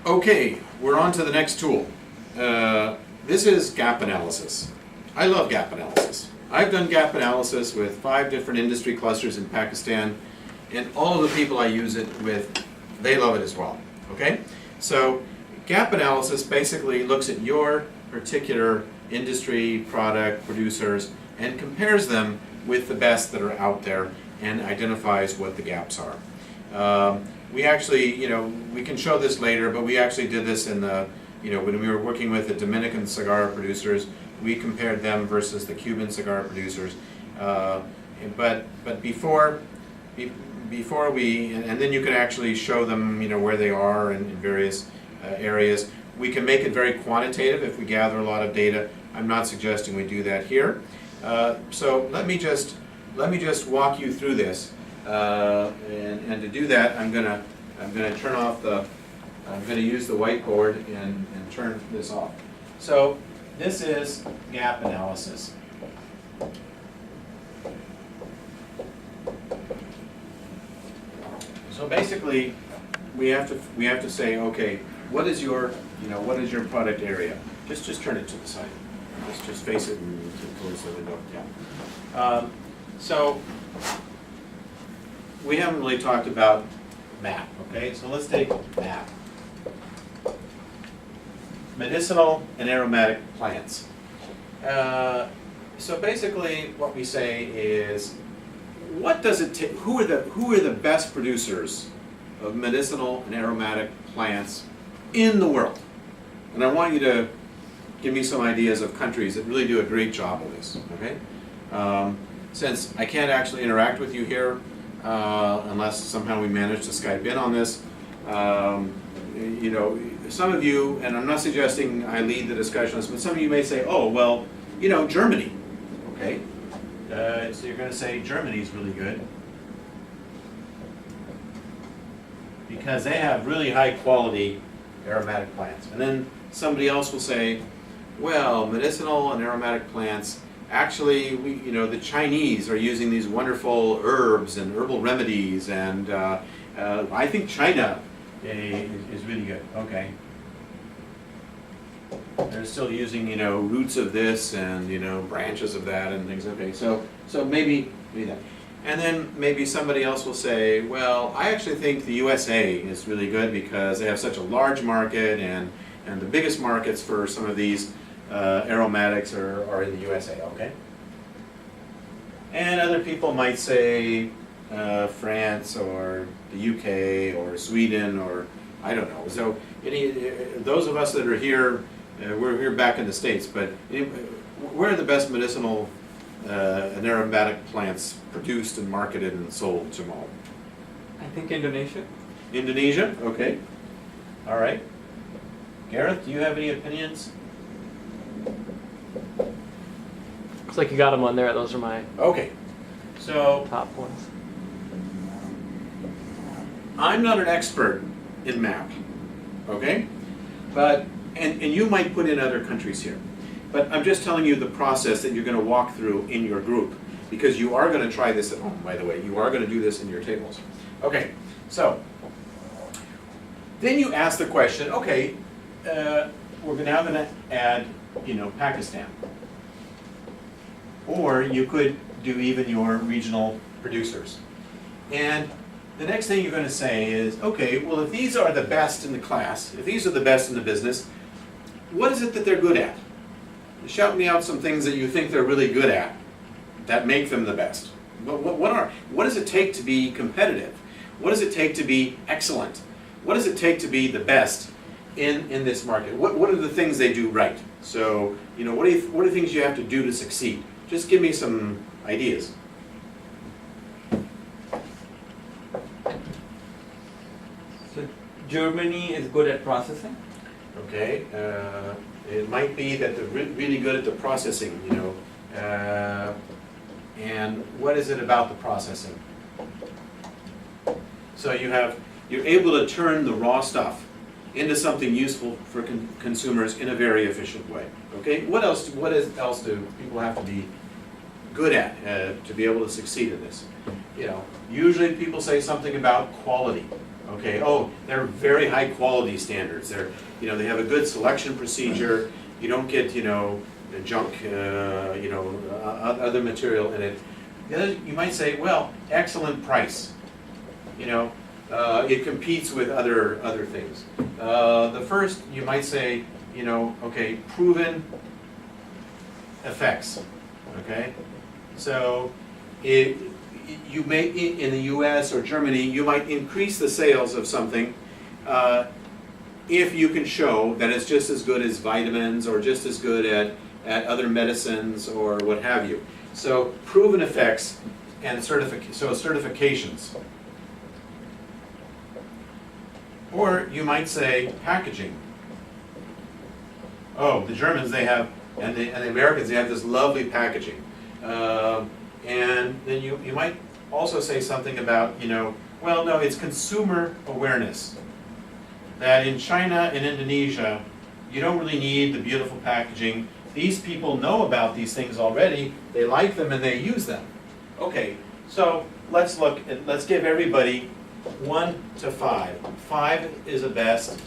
Okay, we're on to the next tool. This is gap analysis. I love gap analysis. I've done gap analysis with 5 different industry clusters in Pakistan, and all of the people I use it with, they love it as well. Okay? So gap analysis basically looks at your particular industry, product, producers, and compares them with the best that are out there and identifies what the gaps are. We actually, we can show this later, but we actually did this in the, when we were working with the Dominican cigar producers, we compared them versus the Cuban cigar producers. But before we, and then you can actually show them, where they are in various areas. We can make it very quantitative if we gather a lot of data. I'm not suggesting we do that here. So let me just walk you through this. And to do that, I'm gonna turn off the. I'm gonna use the whiteboard and turn this off. So this is gap analysis. So basically, we have to say, okay, what is your product area? Just turn it to the side. Just face it and towards the window. Yeah. So we haven't really talked about MAP. Okay, so let's take MAP. Medicinal and aromatic plants. So basically, what we say is, what does it take? Who are the best producers of medicinal and aromatic plants in the world? And I want you to give me some ideas of countries that really do a great job of this. Okay, since I can't actually interact with you here unless somehow we manage to Skype in on this. Some of you, and I'm not suggesting I lead the discussion on this, but some of you may say, oh, well, Germany. Okay, so you're going to say Germany's really good because they have really high quality aromatic plants. And then somebody else will say, well, medicinal and aromatic plants, actually, the Chinese are using these wonderful herbs and herbal remedies, and I think China is really good. Okay. They're still using, roots of this and, branches of that and things. Okay, so maybe that. And then maybe somebody else will say, well, I actually think the USA is really good because they have such a large market, and the biggest markets for some of these aromatics are in the USA. Okay. And other people might say France or the UK or Sweden, or I don't know. So those of us that are here, we're here back in the States, but where are the best medicinal and aromatic plants produced and marketed and sold, Jamal? I think Indonesia. Indonesia? Okay. All right. Gareth, do you have any opinions? Looks like you got them on there. Those are my So top ones. I'm not an expert in MAP, okay? But and you might put in other countries here. But I'm just telling you the process that you're going to walk through in your group, because you are going to try this at home, by the way. You are going to do this in your tables. Okay, so then you ask the question, okay, we're now going to add, Pakistan. Or you could do even your regional producers. And the next thing you're going to say is, okay, well, if these are the best in the class, if these are the best in the business, what is it that they're good at? Shout me out some things that you think they're really good at that make them the best. What does it take to be competitive? What does it take to be excellent? What does it take to be the best in this market? What are the things they do right? So, what are things you have to do to succeed? Just give me some ideas. So Germany is good at processing. Okay, it might be that they're really good at the processing, and what is it about the processing? So you're able to turn the raw stuff into something useful for consumers in a very efficient way. Okay, what else do people have to be good at to be able to succeed in this? Usually people say something about quality. Okay, oh, they're very high quality standards. They're, they have a good selection procedure. You don't get, the junk, other material in it. The other, you might say, well, excellent price. It competes with other things. The first, you might say, okay, proven effects. Okay, so you may, in the U.S. or Germany, you might increase the sales of something if you can show that it's just as good as vitamins or just as good at other medicines or what have you. So proven effects and certifications. Or you might say packaging. Oh, the Germans, they have, and the Americans, they have this lovely packaging. And then you might also say something about, well, no, it's consumer awareness. That in China and Indonesia, you don't really need the beautiful packaging. These people know about these things already. They like them and they use them. Okay, so let's give everybody 1 to 5. 5 is the best,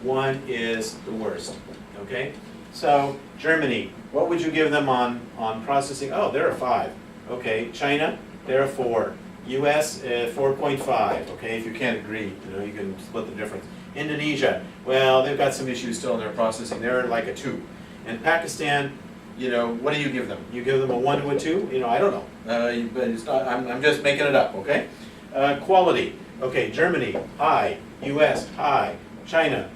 1 is the worst. Okay? So Germany, what would you give them on processing? Oh, they're a 5. Okay, China, they're a 4. US, 4.5. Okay, if you can't agree, you can split the difference. Indonesia, well, they've got some issues still in their processing. They're like a 2. And Pakistan, what do you give them? You give them a 1 to a 2? I don't know. But it's not, I'm just making it up, okay? Quality. Okay, Germany, high. US, high. China,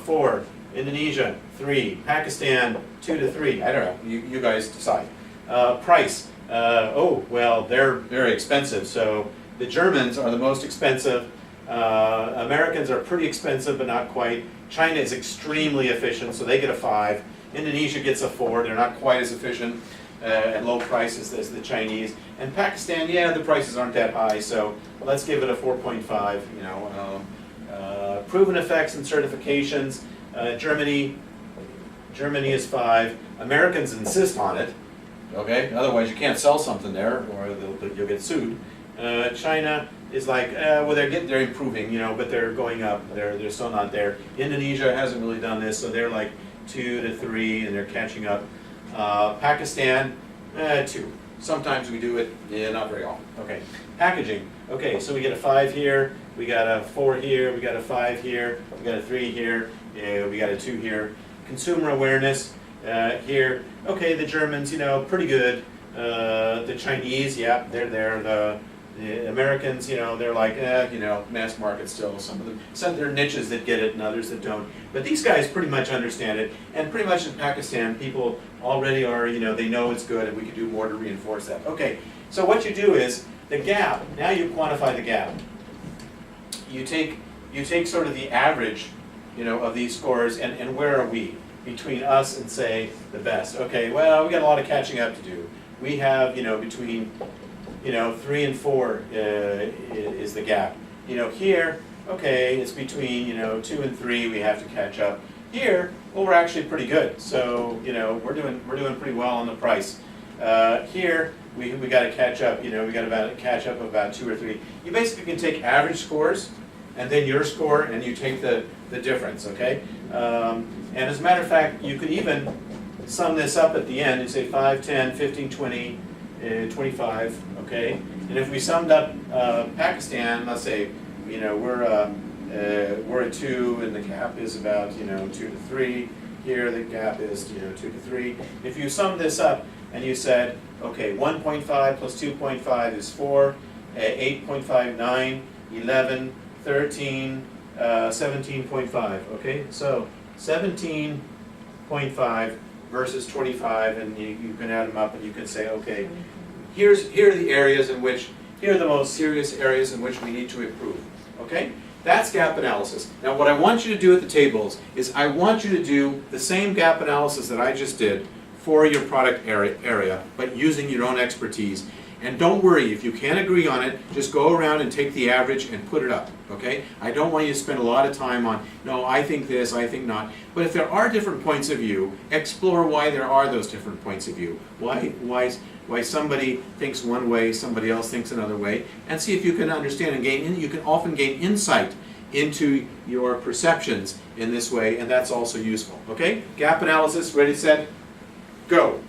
4. Indonesia, 3. Pakistan, 2 to 3. I don't know. You guys decide. Price. Oh, well, they're very expensive. So the Germans are the most expensive. Americans are pretty expensive, but not quite. China is extremely efficient, so they get a 5. Indonesia gets a 4. They're not quite as efficient at low prices as the Chinese. And Pakistan, yeah, the prices aren't that high, so let's give it a 4.5. Proven effects and certifications. Germany is 5. Americans insist on it. Okay, otherwise you can't sell something there, or you'll get sued. China is like, well, they're improving, but they're going up. They're still not there. Indonesia hasn't really done this, so they're like 2 to 3, and they're catching up. Pakistan, 2. Sometimes we do it, yeah, not very often. Okay, packaging. Okay, so we get a 5 here, we got a 4 here, we got a 5 here, we got a 3 here, we got a 2 here. Consumer awareness here. Okay, the Germans, pretty good. The Chinese, yeah, they're there. The Americans, they're like, mass market still. Some of them, there are niches that get it and others that don't. But these guys pretty much understand it. And pretty much in Pakistan, people already are, they know it's good and we can do more to reinforce that. Okay, so what you do is, the gap, now you quantify the gap. You take sort of the average, of these scores, and where are we between us and, say, the best? Okay, well, we got a lot of catching up to do. We have, between 3 and 4 is the gap. Here, okay, it's between 2 and 3 we have to catch up. Here, well, we're actually pretty good. So we're doing pretty well on the price. Here we got to catch up. We got to catch up about 2 or 3. You basically can take average scores and then your score, and you take the difference. Okay, and as a matter of fact, you could even sum this up at the end and say 5, 10, 15, 20. 25, okay? And if we summed up Pakistan, let's say, we're at 2 and the gap is about, 2 to 3. Here the gap is, 2 to 3. If you sum this up and you said, okay, 1.5 plus 2.5 is 4, 8.5, 9, 11, 13, 17.5, okay? So 17.5 versus 25, and you can add them up and you can say, okay, here are the areas in which, here are the most serious areas in which we need to improve. Okay? That's gap analysis. Now what I want you to do at the tables is I want you to do the same gap analysis that I just did for your product area, but using your own expertise. And don't worry, if you can't agree on it, just go around and take the average and put it up, okay? I don't want you to spend a lot of time on, no, I think this, I think not. But if there are different points of view, explore why there are those different points of view. Why somebody thinks one way, somebody else thinks another way, and see if you can understand and gain, you can often gain insight into your perceptions in this way, and that's also useful. Okay? Gap analysis, ready, set, go.